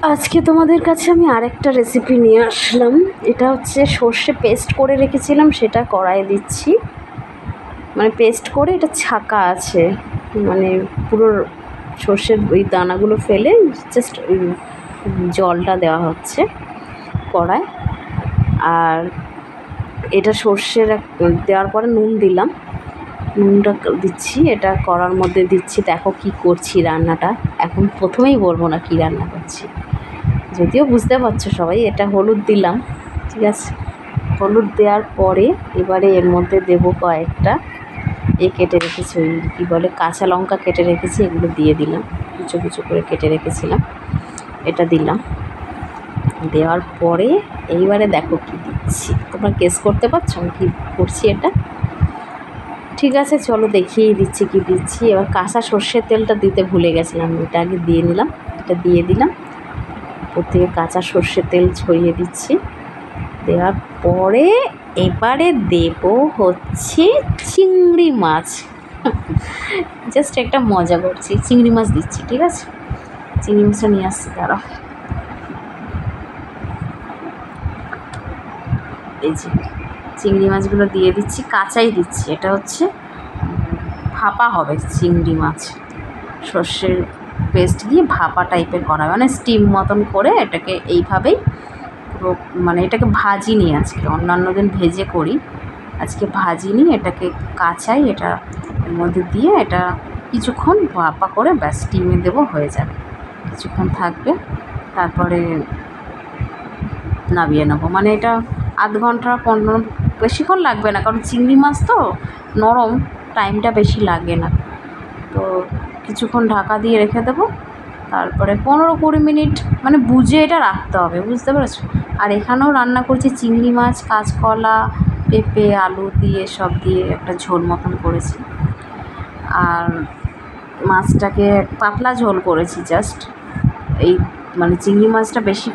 আজকে তোমাদের কাছে আমি আরেকটা রেসিপি নিয়ে আসলাম। এটা হচ্ছে সর্ষে পেস্ট করে রেখেছিলাম, সেটা কড়াইয়ে দিচ্ছি। মানে পেস্ট করে এটা ছাকা আছে, মানে পুরো সর্ষের ওই দানাগুলো ফেলে জাস্ট জলটা দেওয়া হচ্ছে কড়ায়। আর এটা সর্ষের দেওয়ার পরে নুন দিলাম, নুনটা দিচ্ছি, এটা কড়ার মধ্যে দিচ্ছি। দেখো কি করছি রান্নাটা, এখন প্রথমেই বলবো না কি রান্না করছি, যদিও বুঝতে পারছো সবাই। এটা হলুদ দিলাম, ঠিক আছে। হলুদ দেওয়ার পরে এবারে এর মধ্যে দেবো কয়েকটা কেটে রেখেছি, ওই কী বলে কাঁচা লঙ্কা কেটে রেখেছি, এগুলো দিয়ে দিলাম। কুচো কুচো করে কেটে রেখেছিলাম, এটা দিলাম। দেওয়ার পরে এইবারে দেখো কি দিচ্ছি, তোমরা গেস করতে পারছো আমি কী করছি এটা? ঠিক আছে, চলো দেখিয়েই দিচ্ছি কি দিচ্ছি। এবার কাঁচা সর্ষের তেলটা দিতে ভুলে গেছিলাম, এটা আগে দিয়ে নিলাম। এটা দিয়ে দিলাম, ওর থেকে কাঁচা সর্ষের তেল ছড়িয়ে দিচ্ছি। দেওয়ার পরে এবারে দেব হচ্ছে চিংড়ি মাছ। জাস্ট একটা মজা করছি, চিংড়ি মাছ দিচ্ছি, ঠিক আছে। চিংড়ি মাছটা নিয়ে আসছি, দাঁড়াও। এই যে চিংড়ি মাছগুলো দিয়ে দিচ্ছি, কাঁচাই দিচ্ছি। এটা হচ্ছে ভাপা হবে চিংড়ি মাছ, সর্ষের পেস্ট দিয়ে ভাপা টাইপের করা, মানে স্টিম মতন করে এটাকে এইভাবেই পুরো, মানে এটাকে ভাজিনি আজকে, অন্যান্য দিন ভেজে করি, আজকে ভাজিনি, এটাকে কাঁচাই এটা এর মধ্যে দিয়ে এটা কিছুক্ষণ ভাপা করে ব্যাস স্টিমে দেবো, হয়ে যাবে। কিছুক্ষণ থাকবে, তারপরে নামিয়ে নেবো। মানে এটা আধ ঘন্টা 15, বেশিক্ষণ লাগবে না, কারণ চিংড়ি মাছ তো নরম, টাইমটা বেশি লাগে না। তো কিছুক্ষণ ঢাকা দিয়ে রেখে দেবো, তারপরে 15-20 মিনিট মানে বুঝে এটা রাখতে হবে, বুঝতে পেরেছো। আর এখানেও রান্না করছি চিংড়ি মাছ, কাঁচকলা, পেঁপে, আলু দিয়ে সব দিয়ে একটা ঝোল মতন করেছি। আর মাছটাকে পাতলা ঝোল করেছি জাস্ট, এই মানে চিংড়ি মাছটা বেশি